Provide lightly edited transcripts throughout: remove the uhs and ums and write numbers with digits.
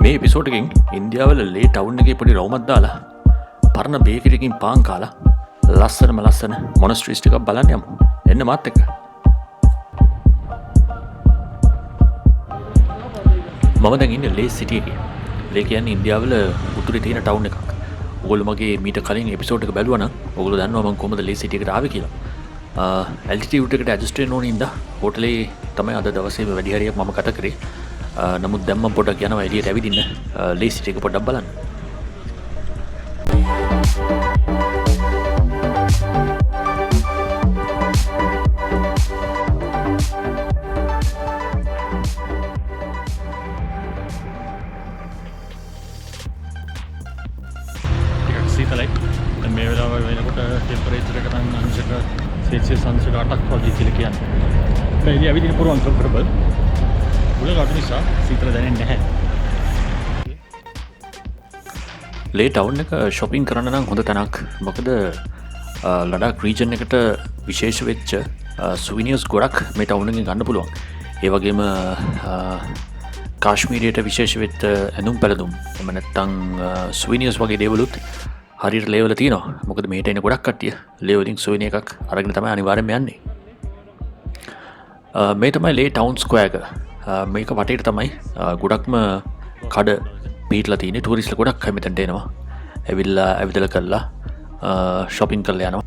මේ එපිසෝඩ් එකෙන් ඉන්දියාවල ලේ ටවුන් එකේ පොඩි රවුමක් දාලා පරණ බේකරි එකකින් පාන් කාලා ලස්සන මොනස්ට්‍රීස් ටිකක් බලන්න යමු. එන්න මාත් එක්ක. මම දැන් ඉන්නේ ලේ සිටි එකේ. ලේ කියන්නේ ඉන්දියාවල උතුරේ තියෙන ටවුන් එකක්. ඔයගොල්ලෝ මගේ මීට කලින් එපිසෝඩ් එක බැලුවා නම් ඔයගොල්ලෝ දන්නවා මම කොහොමද ලේ සිටි එකට ආවේ කියලා. ඇල්ටිටියුඩ් එකට ඇඩ්ජස්ට් වෙන්න ඕනේ ඉඳා හෝටලේ තමයි අද දවසේ වැඩි හරියක් මම ගත කරේ. නමුත් දැන් මම පොඩ්ඩක් යනවා එළියට ඇවිදින්න ලේ සිටි එක පොඩ්ඩක් බලන්න. සීතලයි. දැන් මේ වෙලාව වෙනකොට ටෙම්පරේචර් එක නම් අංශක සෙල්සියස් අංශක 8ක් වගේ කියලා කියන්නේ. මේ එළිය ඇවිදින්න පුළුවන් කම්ෆර්ටබල්. උලක අඩු නිසා සීතල දැනෙන්නේ නැහැ. ලේ ටවුන් එක shopping කරන්න නම් හොඳ තැනක්. මොකද ලඩාක් region එකට විශේෂ වෙච්ච souvenirs ගොඩක් මේ ටවුන් එකෙන් ගන්න පුළුවන්. ඒ වගේම කාශ්මීරයට විශේෂ වෙච්ච ඇඳුම් පැළඳුම් එහෙම නැත්නම් souvenirs වගේ දේවලුත් හරියට ලේ වල තියෙනවා. මොකද මේට එන ගොඩක් කට්ටිය ලේ වලින් souvenir එකක් අරගෙන තමයි අනිවාර්යෙන්ම යන්නේ. මේ තමයි ලේ ටවුන් ස්ක්වයර් එක. මේක වටේට තමයි ගොඩක්ම කඩ පිටලා තියෙන්නේ. ටූරිස්ට්ලා ගොඩක් මෙතනට එනවා. ඇවිල්ලා ඇවිදලා කරලා shopping කරලා යනවා.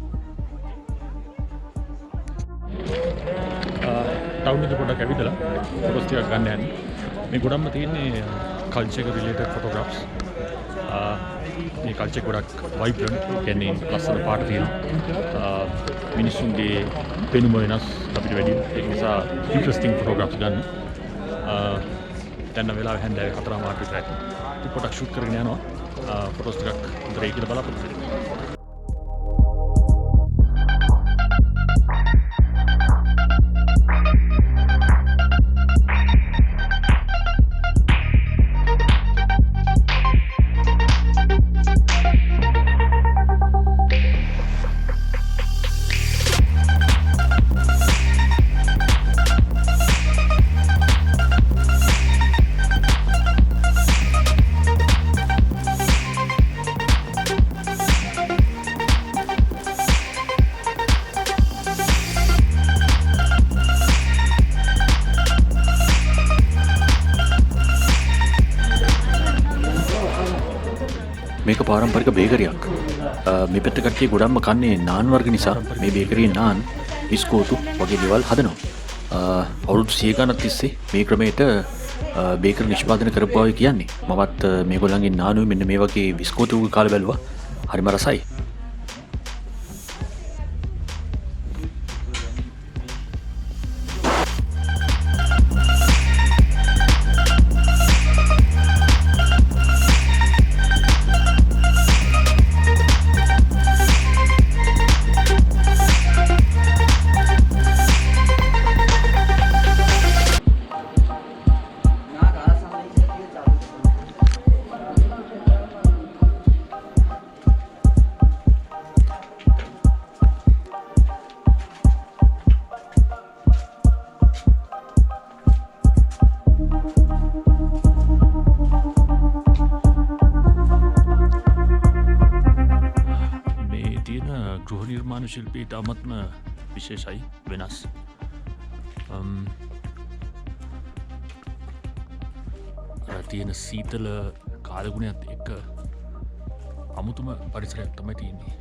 ටවුන් එක පොඩ්ඩක් ඇවිදලා ෆොටෝස් ටිකක් ගන්න යන්නේ. මේ ගොඩක්ම තියෙන්නේ කල්චර් එක රිලේටඩ් ෆොටෝග්‍රාෆ්ස්. මේ කල්චර් ගොඩක් වයිබ්‍රන්ට්. කියන්නේ ලස්සන පාට තියෙනවා. මිනිස්සුන්ගේ පෙනුම වෙනස් අපිට වැඩි. ඒක නිසා ඉන්ට්‍රෙස්ටිං ෆොටෝග්‍රාෆ්ස් ගන්න. දැන් වෙලාව හැන්දෑවේ 4 මාර්ක් විතරයි. ඉතින් පොඩක් ෂූට් කරගෙන යනවා. ෆොටෝස් ටිකක් හොඳට කියලා බලාපොරොත්තු වෙන්න. මේක පාරම්පරික බේකරියක්. මේ පැත්ත කට්ටිය ගොඩක්ම කන්නේ නාන් වර්ග නිසා මේ බේකරියේ නාන්, බිස්කෝතු වගේ දේවල් හදනවා. අවුරුදු 100 ගණන් තිස්සේ මේ ක්‍රමයට බේකරි නිෂ්පාදනය කරපු බවයි කියන්නේ. මමත් මේගොල්ලන්ගේ නානුයි මෙන්න මේ වගේ බිස්කෝතු කාලේ බැලුවා. හරිම රසයි. ගෘහ නිර්මාණ ශිල්පී ඉතාමත්ම විශේෂයි වෙනස්. තියෙන සීතල කාලගුණයත් එක්ක අමුතුම පරිසරයක් තමයි තියෙන්නේ.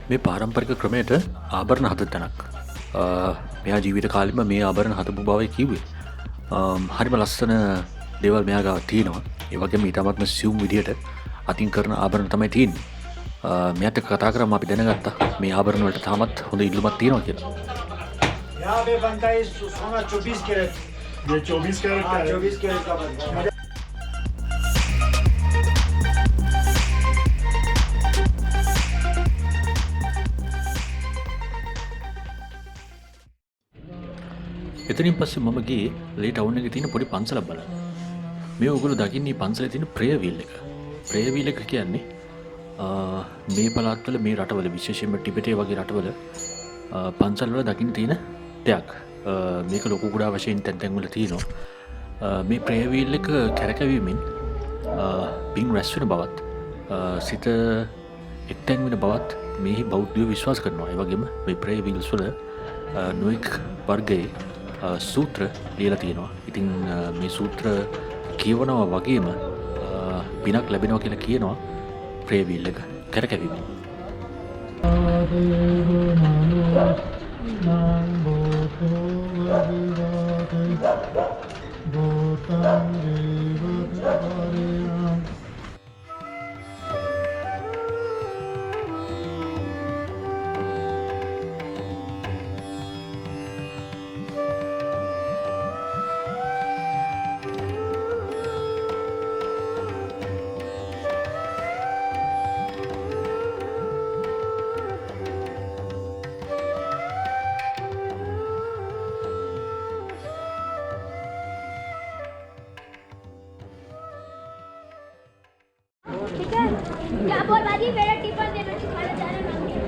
මේ පාරම්පරික ක්‍රමයට ආභරණ හද තැනක්. මෙයා ජීවිත කාලෙම මේ ආභරණ හදපු බවයි කිව්වේ. හරිම ලස්සන දේවල් මෙයා ගාව තියෙනවා. ඒ වගේම ඊටමත්ම සියුම් විදියට අතින් කරන ආභරණ තමයි තියෙන්නේ. මෙයාට කතා කරාම අපි දැනගත්තා මේ ආභරණ වලට තාමත් හොඳ ඉල්ලුමක් තියෙනවා කියලා. यहाँ पे बनता है सोना 24 कैरेट. ये 24 कैरेट का 24 कैरेट का बनता है. එතනින් පස්සේ මම ගියේ ලේ ටවුන් එකේ තියෙන පොඩි පන්සලක් බලන්න. මේ ඔයගොල්ලෝ දකින්නේ පන්සලේ තියෙන ප්‍රේයර් වීල් එක. ප්‍රේයර් වීල් එක කියන්නේ මේ පළාත්වල මේ රටවල විශේෂයෙන්ම ටිබෙටේ වගේ රටවල පන්සල්වල දකින්න තියෙන දෙයක්. මේක ලොකු කුඩා වශයෙන් තැන්තැන්වල තියෙනවා. මේ ප්‍රේවීල් එක කැරකැවීමෙන් පින් රැස්වෙන බවත් සිත එක්තැන්වෙන බවත් මේ බෞද්ධයෝ විශ්වාස කරනවා. ඒ වගේම මේ ප්‍රේවීල්ස් වල නොයෙක් වර්ගයේ සූත්‍ර ලියලා තියෙනවා. ඉතින් මේ සූත්‍ර කියවනවා වගේම පිනක් ලැබෙනවා කියලා කියනවා ප්‍රේවීල් එක කැරකැවීමෙන්. क्या बोल बाजी मेरा टिफिन देना खाना जाने मांगे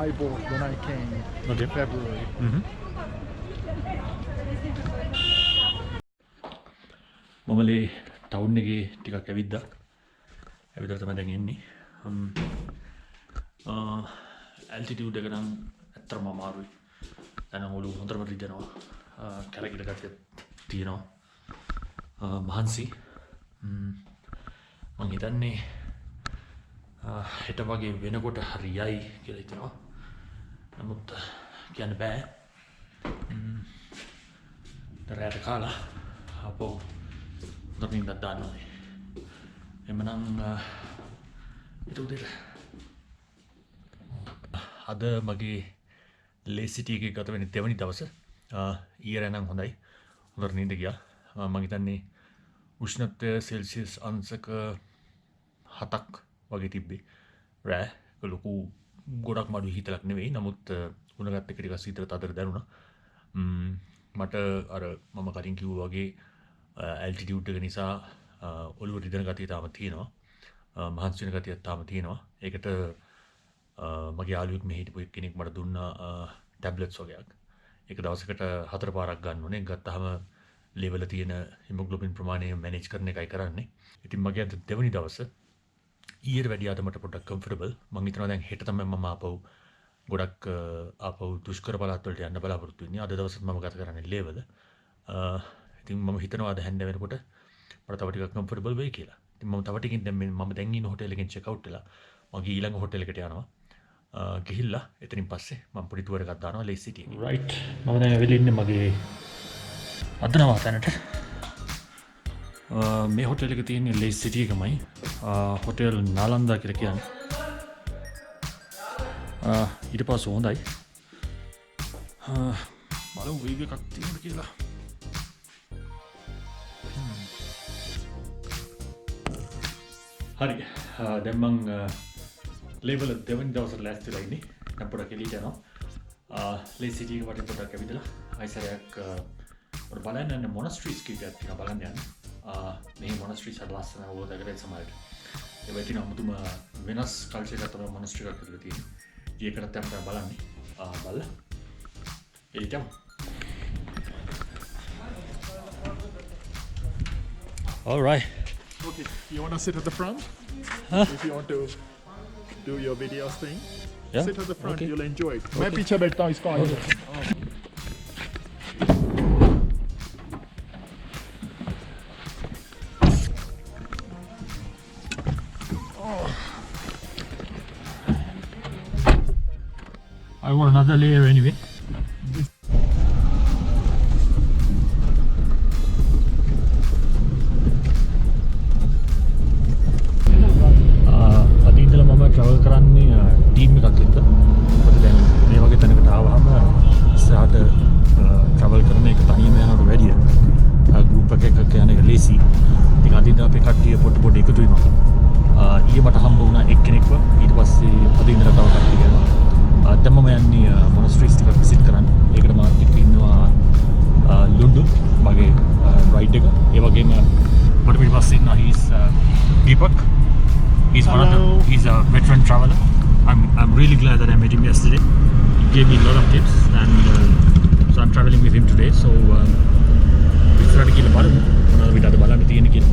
I bought when I came in February. මමලේ ටවුන් එකේ ටිකක් ඇවිද්දා. ඇවිදලා තමයි දැන් එන්නේ. ඇල්ටිටියුඩ් එක නම් ඇත්තටම අමාරුයි. දැන් ඔළුව හොඳටම රිදෙනවා. කැරකිට ගතිය තියෙනවා. මහන්සි. මං හිතන්නේ හෙට වගේ වෙනකොට හරියයි කියලා හිතනවා. නමුත් කියන්න බෑ. රැට කාලා අපෝ දොරින් දානවා. එමනම් ඊට උදේට අද මගේ ලේසිටි එකේ ගත වෙන දෙවනි දවස. ඊයේ නම් හොඳයි. හොඳට නිින්ද ගියා. මම හිතන්නේ උෂ්ණත්වය සෙල්සියස් අංශක 7ක් වගේ තිබ්බේ. රෑ ලොකු ගොඩක් මඩු හිතලක් නෙවෙයි. නමුත් උණගත් එක ටිකක් සීතල තදට දැනුණා. මට අර මම කලින් කිව්වා වගේ ඇල්ටිටියුඩ් එක නිසා ඔළුව රිදෙන ගතිය තාම තියෙනවා. මහන්සි වෙන ගතියක් තාම තියෙනවා. ඒකට මගේ යාළුවෙක් මෙහි හිටපු කෙනෙක් මට දුන්නා ටැබ්ලට්ස් වගේක්. ඒක දවසකට 4 පාරක් ගන්න ඕනේ. ගත්තාම ලෙවල් තියෙන හිමොග්ලොබින් ප්‍රමාණය මැනේජ් කරන එකයි කරන්නේ. ඉතින් මගේ අද දෙවනි දවස. ඊට වැඩිය අද මට පොඩ්ඩක් කම්ෆර්ටබල්. මම හිතනවා දැන් හෙට තමයි මම ගොඩක් ආපහු දුෂ්කර පළාත් වලට යන්න බලාපොරොත්තු වෙන්නේ. අද දවසත් මම ගත කරන්නේ ලෙවල්. ඉතින් මම හිතනවා අද හැන්ද වෙනකොට මට තව ටිකක් කම්ෆර්ටබල් වෙයි කියලා. ඉතින් මම තව ටිකකින් දැන් මම දැන් ඉන්න හොටෙල් එකෙන් චෙක් අවුට් වෙලා මගේ ඊළඟ හොටෙල් එකට යනවා. ගිහිල්ලා එතනින් පස්සේ මම පොඩි ටුවර් එකක් දානවා ලේස් සිටි එකේ. රයිට්. මම දැන් ඇවිල්ලා ඉන්නේ මගේ අදනවා තැනට. මේ හොටෙල් එක තියෙන්නේ ලේස් සිටි එකමයි. හොටෙල් නාලන්දා කියලා කියන්නේ. ඊට පස්සේ හොඳයි. බලමු වීව් එකක් තියෙනවද කියලා. හරි. දැන් මං ලේබල් දෙවනි දවසට ලෑස්තිලා ඉන්නේ. දැන් පොඩක් එළියට යනවා. ලේස් සිටි එක වටේ පොඩක් ඇවිදලා අයිසරයක් පොඩ බලන්න යන මොනස්ට්‍රීස් කීපයක් තියෙනවා බලන්න යන්න. මේ මොනස්ට්‍රීස් හරි ලස්සන ඕක දැකලා සමහරට. ඒ වගේ නමුතුම වෙනස් කල්චර් එකක් තමයි මොනස්ට්‍රී එකක් ඇතුළේ තියෙන්නේ. ඒකටත් තමයි බලන්නේ. බලලා එළියට යමු. All right. Okay, you want to sit at the front? If you want to do your videos thing, Yeah. sit at the front, Okay. you'll enjoy it. My picture bed now is fine. I want another layer anyway. අද ඉඳලා මම travel කරන්නේ team එකක් එක්ක. මොකද දැන් මේ වගේ තැනකට ආවහම ඉස්සරහට ට්‍රැවල් කරන එක තනියම යනවට වැඩිය ගෲප් එකක් යන එක ලේසි. ඉතින් අද ඉඳලා අපේ කට්ටිය පොඩි එකතු වෙනවා. ඊයේ මට හම්බ වුණා එක්කෙනෙක්ව. ඊට පස්සේ අද ඉඳලා තව කට්ටියක් යනවා. දැන් මම යන්නේ in. He's Deepak. He's Hello. he's a veteran traveler. I'm really glad that I met him yesterday. He gave me a lot of tips, and so I'm traveling with him today. So විස්තරට කියලා බලමු මොනවද විතර බලන්න තියෙන්නේ කියලා.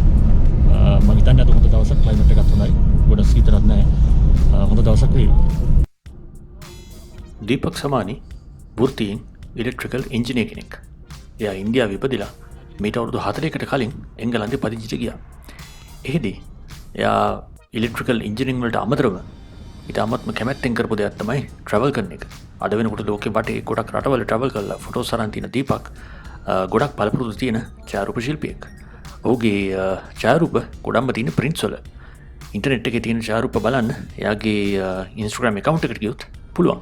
මම හිතන්නේ අද හොඳ දවසක් ක්ලයිමේට් එකත් හොඳයි. ගොඩක් සීතලත් නැහැ. හොඳ දවසක් වේවි. දීපක් සමානි වෘත්තියෙන් ඉලෙක්ට්‍රිකල් ඉංජිනේර කෙනෙක්. එයා ඉන්දියාවේ ඉපදිලා මීට අවුරුදු 4කට කලින් එංගලන්තේ පදිංචිට ගියා. එහෙදී එයා ඉලෙක්ට්‍රිකල් ඉංජිනීරින් වලට අමතරව ඉතාමත්ම කැමැත්තෙන් කරපු දෙයක් තමයි ට්‍රැවල් කරන එක. අද වෙනකොට ලෝකේ වටේ ගොඩක් රටවල ට්‍රැවල් කරලා ෆොටෝස් අරන් තියෙන දීපක් ගොඩක් පළපුරුදු තියෙන ඡායාරූප ශිල්පියෙක්. ඔහුගේ ඡායාරූප ගොඩක්ම තියෙන ප්‍රින්ට්ස් වල. ඉන්ටර්නෙට් එකේ තියෙන ඡායාරූප බලන්න එයාගේ Instagram account එකට ගියොත් පුළුවන්.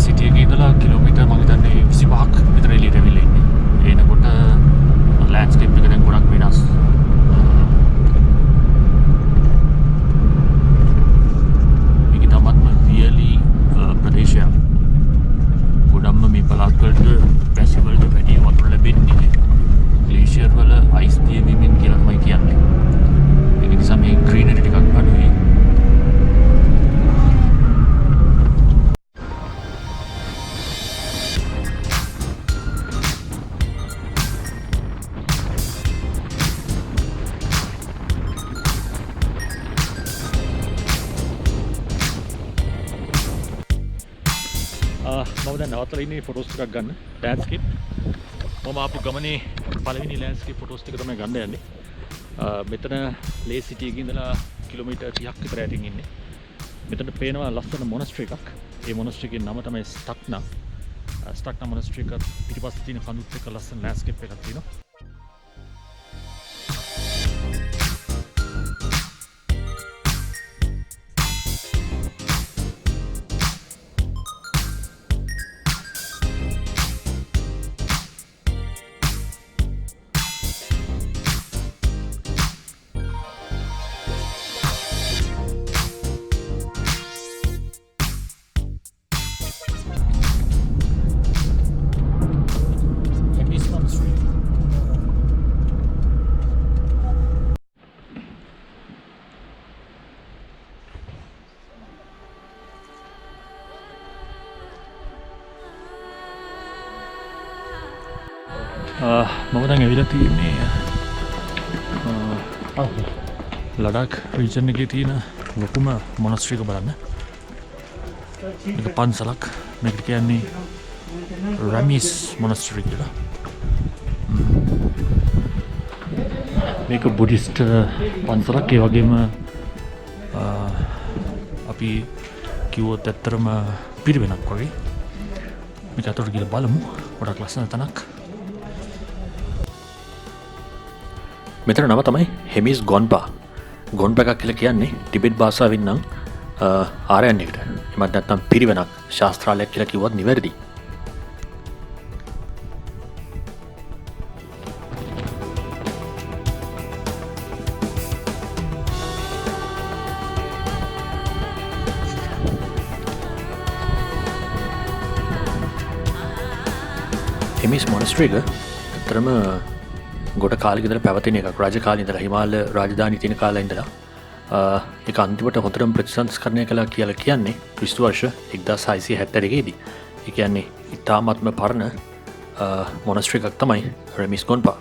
සිටිය එකේ ඉඳලා කිලෝමීටර් මම හිතන්නේ 25ක් විතර එළියට ඇවිල්ලා ඉන්නේ. එනකොට ලෑන්ඩ්ස්කේප් එක දැන් ගොඩක් වෙනස්. මේක තමත්ම වියලි ප්‍රදේශයක්. ගොඩක්ම මේ පළාත් වලට වැසි වලට වැඩි වතුර ලැබෙන්නේ ග්ලේෂියර් වල අයිස් දියවීමෙන් කියලා තමයි කියන්නේ. ඒක නිසා මේ ග්‍රීනරි ටිකක් අඩුයි. මම දැන් නවත්තලා ඉන්නේ ෆොටෝස් ටිකක් ගන්න ලෑන්ඩ්ස්කේප්. මම ආපු ගමනේ පළවෙනි ලෑන්ඩ්ස්කේප් ෆොටෝස් ටික තමයි ගන්න යන්නේ. මෙතන ලේ සිටි එකේ ඉඳලා කිලෝමීටර් 30ක් විතර යටින් ඉන්නේ. මෙතන පේනවා ලස්සන මොනස්ට්‍රි එකක්. ඒ මොනස්ට්‍රි එකේ නම තමයි ස්ටක්නා. ස්ටක්නා මොනස්ට්‍රි එක පිටිපස්සේ තියෙන කඳුත් එක්ක ලස්සන ලෑන්ඩ්ස්කේප් එකක් තියෙනවා. මම දැන් ඇවිල්ලා තියෙන්නේ ලඩාක් රීජන් එකේ තියෙන ලොකුම මොනස්ට්‍රි එක බලන්න. මේක පන්සලක්. මේකට කියන්නේ රැමිස් මොනස්ට්‍රි කියලා. මේක බුද්දිස්ට් පන්සලක්. ඒ වගේම අපි කිව්වොත් ඇත්තටම පිරිවෙනක් වගේ. මේක අතට ගිහලා බලමු. ගොඩක් ලස්සන තැනක්. මෙතන නම තමයි හෙමිස් ගොන්පා. ගොන්පා එකක් කියලා කියන්නේ ටිබෙට් භාෂාවෙන් නම් ආරයන්යකට. එමත් නැත්නම් පිරිවෙනක් ශාස්ත්‍රාලයක් කියලා කිව්වත් නිවැරදි. හෙමිස් මොනස්ට්‍රි එක අතරම ගොඩ කාලෙක ඉඳලා පැවතෙන එකක්. රාජ කාලේ ඉඳලා හිමාලය රාජධානී තියෙන කාලේ ඉඳලා ඒක අන්තිමට හොඳටම ප්‍රතිසංස්කරණය කළා කියලා කියන්නේ ක්‍රිස්තු වර්ෂ 1672 දී. ඒ කියන්නේ ඉතාමත්ම පරණ මොනස්ට්‍රි එකක් තමයි රෙමිස් ගොන්පා.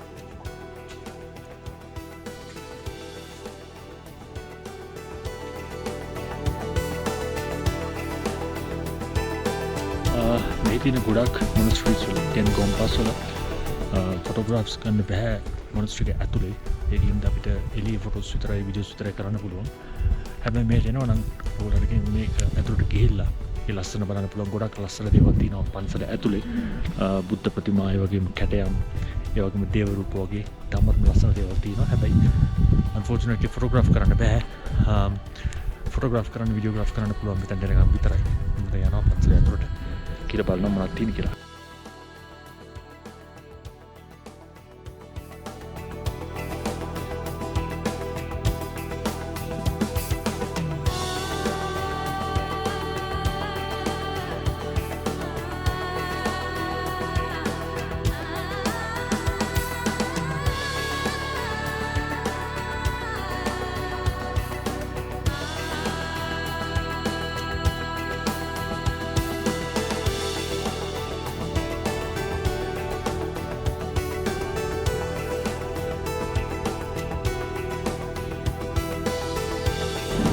මේ තියෙන ගොඩක් මොනස්ට්‍රීස් වල දැන් ගොන්පාස් වල ෆොටෝග්‍රාෆ්ස් ගන්න බෑ මොනස්ට්‍රි එක ඇතුලේ. ඒකින්ද අපිට එළිය ෆොටෝස් විතරයි වීඩියෝස් විතරයි කරන්න පුළුවන්. හැබැයි මේ එනවා නම් ඔයාලට මේක ඇතුලට ගිහිල්ලා ඒ ලස්සන බලන්න පුළුවන්. ගොඩක් ලස්සන දේවල් තියෙනවා පන්සල ඇතුලේ. බුද්ධ ප්‍රතිමා ඒ වගේම කැටයම් ඒ වගේම දේව රූප වගේ තාමත් ලස්සන දේවල් තියෙනවා. හැබැයි unfortunately photograph කරන්න බෑ. photograph කරන්න videograph කරන්න පුළුවන් මෙතන දෙනකම් විතරයි. මම යනවා පන්සල ඇතුළට කියලා බලන්න මොනවද තියෙන්නේ කියලා.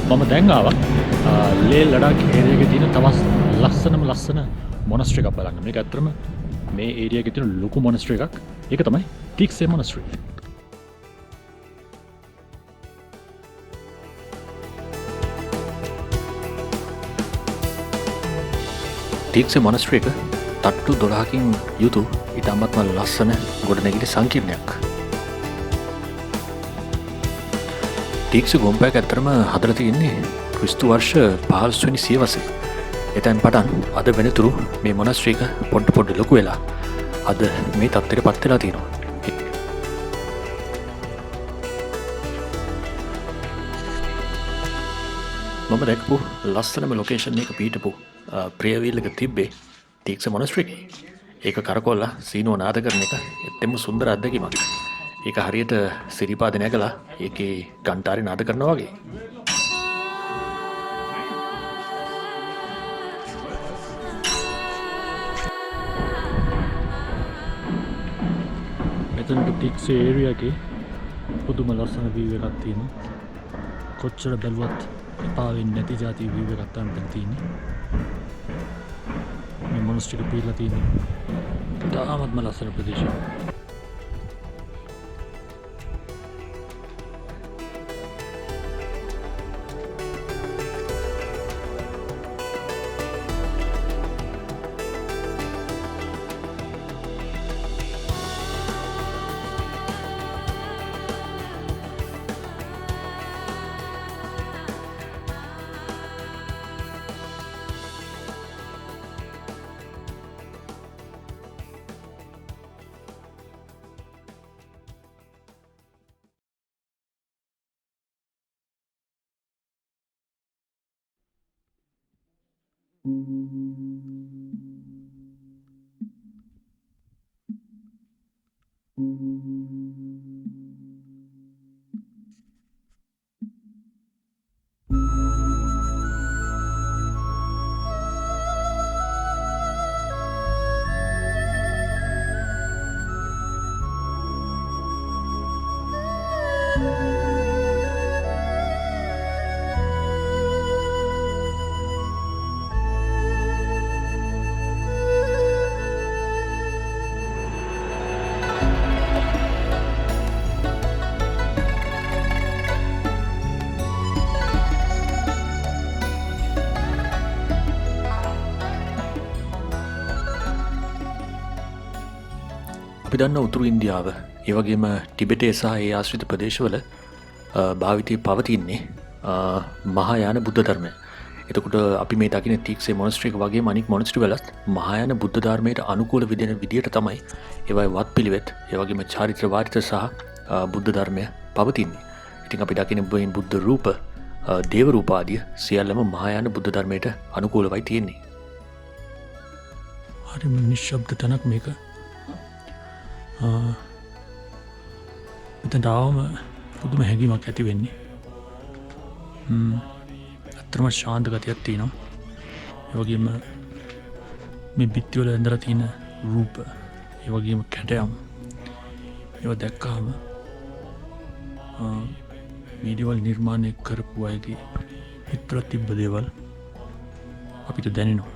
මම දැන් ආවා ලේ ලඩාක් ඒරියා එකේ තියෙන තවත් ලස්සන මොනස්ටරි එකක් බලන්න. මේක ඇත්තටම මේ ඒරියා එකේ තියෙන ලොකු මොනස්ටරි එකක්. ඒක තමයි ටික්සේ මොනස්ටරි. ටික්සේ මොනස්ටරි එක තට්ටු 12කින් යුතු ඉතාමත්ම ලස්සන ගොඩනැගිලි සංකීර්ණයක්. ටික්සේ ගොම්පැක් ඇත්තටම හදලා තියෙන්නේ ක්‍රිස්තු වර්ෂ 15 වෙනි සියවසේ. එතෙන් පටන් අද වෙනතුරු මේ මොනස්ටරි එක පොඩ ලොකු වෙලා අද මේ තත්ත්වයට පත් වෙලා තියෙනවා. මම දැක්පු ලස්සනම ලොකේෂන් එක පිහිටපු ප්‍රියවීල් එක තිබ්බේ ටික්සේ මොනස්ටරි එකේ. ඒක කරකොල්ලා සීනුව නාද කරන එක එතෙම සුන්දර අත්දැකීමක්. ඒක හරියට සිරිපාද නැගලා ඒකේ ගන්ටාරේ නාද කරනවා වගේ. මෙතන ටික්සේ ඒරියා එකේ පුදුම ලස්සන view එකක් තියෙනවා. කොච්චර බැලුවත් එපා වෙන්නේ නැති જાති view එකක් තමයි මෙතන තියෙන්නේ. මේ මොනස්ටරි එක පිරලා තියෙන්නේ. තාමත්ම ලස්සන ප්‍රදේශයක්. අපි දන්න උතුරු ඉන්දියාව ඒ වගේම ටිබෙටේ සහ ඒ ආශ්‍රිත ප්‍රදේශවල භාවිතය පවතින්නේ මහායාන බුද්ධ ධර්මය. එතකොට අපි මේ දකින ටික්සේ මොනස්ටරි එක වගේම අනික් මොනස්ටරි වලත් මහායාන බුද්ධ ධර්මයට අනුකූල විදියට තමයි ඒවයි වත් පිළිවෙත් ඒ වගේම චාරිත්‍ර වාරිත්‍ර සහ බුද්ධ ධර්මය පවතින්නේ. ඉතින් අපි දකින බුද්ධ රූප දේව රූප ආදිය සියල්ලම මහායාන බුද්ධ ධර්මයට අනුකූලවයි තියෙන්නේ. හරිම නිශ්ශබ්ද තැනක් මේක. මෙතනට ආවම පුදුම හැඟීමක් ඇති වෙන්නේ. ඇත්තටම ශාන්ත ගතියක් තියෙනවා. ඒ වගේම මේ බිත්තිවල ඇඳලා තියෙන රූප, ඒ වගේම කැටයම් ඒවා දැක්කහම මේ දේවල් නිර්මාණය කරපු අයගේ හිතවල තිබ්බ දේවල් අපිට දැනෙනවා.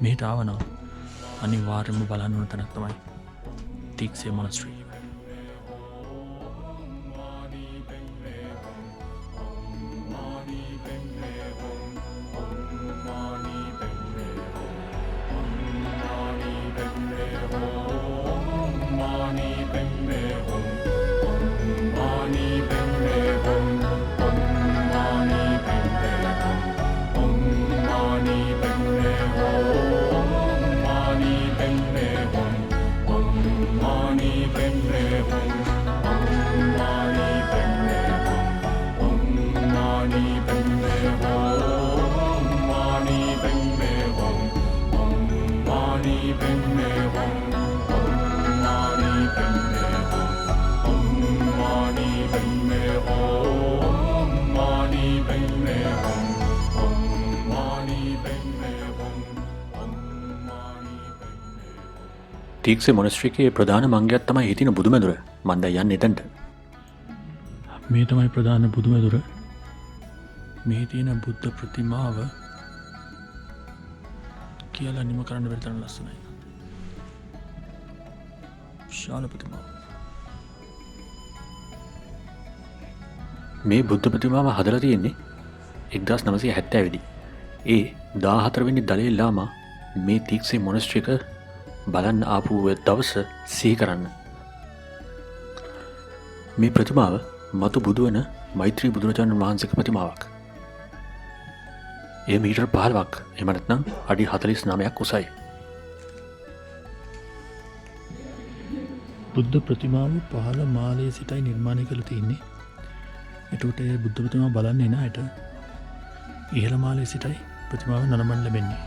මෙහෙට ආවනම් අනිවාර්යයෙන්ම බලන්න ඕන තැනක් තමයි ටික්සේ මොනස්ටරි. ටීක්සේ මොනස්ට්‍රිකයේ ප්‍රධාන මංගයක් තමයි හිටින බුදුමැදුර. මන් දැන් යන්නේ එතනට. මේ තමයි ප්‍රධාන බුදුමැදුර. මේ තියෙන බුද්ධ ප්‍රතිමාව කියලා නිම කරන්න බැරි තරම් ලස්සනයි. විශාල ප්‍රතිමාව. මේ බුද්ධ ප්‍රතිමාව හදලා තියෙන්නේ 1970 දී. ඒ 14 වෙනි දලයි ලාමා මේ ටීක්සේ මොනස්ට්‍රික බලන්න ආපු දවස සිහි කරන්න. මේ ප්‍රතිමාව මතු බුදුවන මෛත්‍රී බුදුරජාණන් වහන්සේගේ ප්‍රතිමාවක්. එය මීටර් 15ක් එහෙම නැත්නම් අඩි 49ක් උසයි. බුද්ධ ප්‍රතිමාව පහළ මාලයේ සිටයි නිර්මාණය කරලා තියෙන්නේ. එතකොට ඒ බුද්ධ ප්‍රතිමාව බලන්න එන අයට ඉහළ මාලයේ සිටයි ප්‍රතිමාව නරඹන්න ලැබෙන්නේ.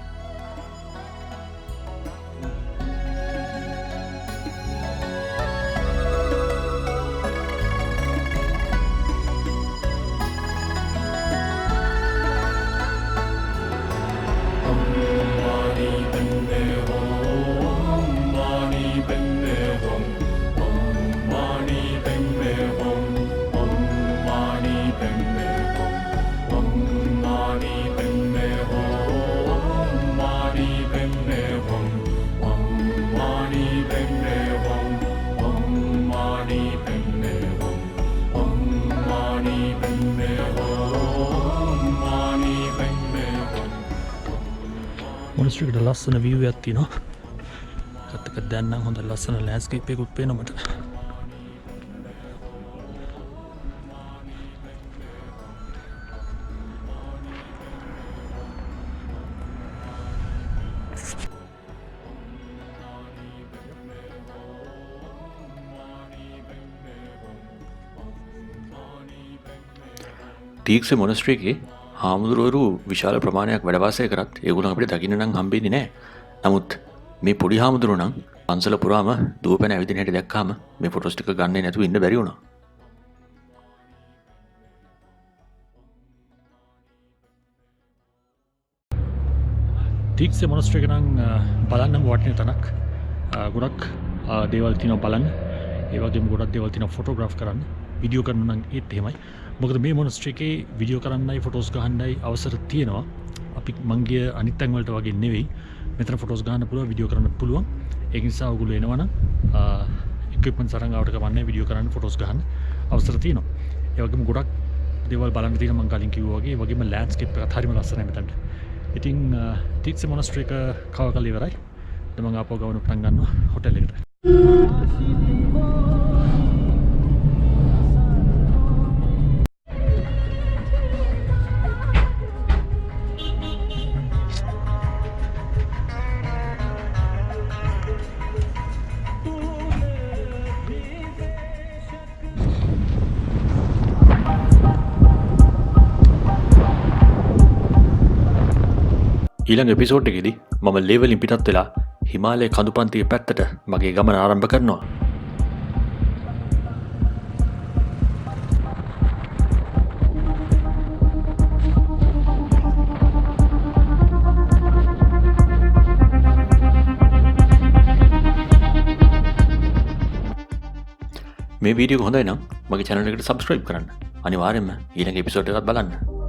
මොනස්ට්‍රිකට ලස්සන view එකක් තියෙනවා. කත්තක දැන් නම් හොඳ ලස්සන ලෑන්ඩ්ස්කේප් එකකුත් පේනවා මට. ටීක්සේ මොනස්ට්‍රිකේ හාමුදුරුවරු විශාල ප්‍රමාණයක් වැඩවාසය කරත් ඒගොල්ලෝ අපිට දකින්න නම් හම්බෙන්නේ නැහැ. නමුත් මේ පොඩි හාමුදුරුවෝ නම් පන්සල පුරාම දුවපැන ඇවිදින හැටි දැක්කාම මේ ෆොටෝස් ටික ගන්නේ නැතුව ඉන්න බැරි වුණා. ටීක්සේ මොනස්ට්‍රික නම් බලන්නම වටින තැනක්. ගොඩක් දේවල් තියෙනවා බලන්න. ඒ වගේම ගොඩක් දේවල් තියෙනවා ෆොටෝග්‍රාෆ් කරන්න. වීඩියෝ කරන්න නම් ඒත් එහෙමයි. මොකද මේ මොනස්ට්‍රිකේ වීඩියෝ කරන්නයි ෆොටෝස් ගහන්නයි අවසර තියෙනවා. අපි මං ගිය අනිත් තැන් වලට වගේ නෙවෙයි. මෙතන ෆොටෝස් ගන්න පුළුවන්, වීඩියෝ කරන්න පුළුවන්. ඒ නිසා ඔයගොල්ලෝ එනවනම් ඉක්විප්මන්ට්ස් අරන් ආවට කමන්නේ වීඩියෝ කරන්න, ෆොටෝස් ගන්න අවසර තියෙනවා. ඒ වගේම ගොඩක් දේවල් බලන්න තියෙනවා මං කලින් කිව්වා වගේ. ඒ වගේම ලෑන්ඩ්ස්කේප් එකත් හරිම ලස්සනයි මෙතනට. ඉතින් ටීක්සේ මොනස්ට්‍රික කව කල ඉවරයි. දැන් මං ආපහු ගමන පටන් ගන්නවා හොටෙල් එකට. ඊළඟ එපිසෝඩ් එකේදී මම ලේවලින් පිටත් වෙලා හිමාලය කඳුපන්තිය පැත්තට මගේ ගමන ආරම්භ කරනවා. මේ වීඩියෝ හොඳයි නම් මගේ channel එකට subscribe කරන්න. අනිවාර්යෙන්ම ඊළඟ එපිසෝඩ් එකත් බලන්න.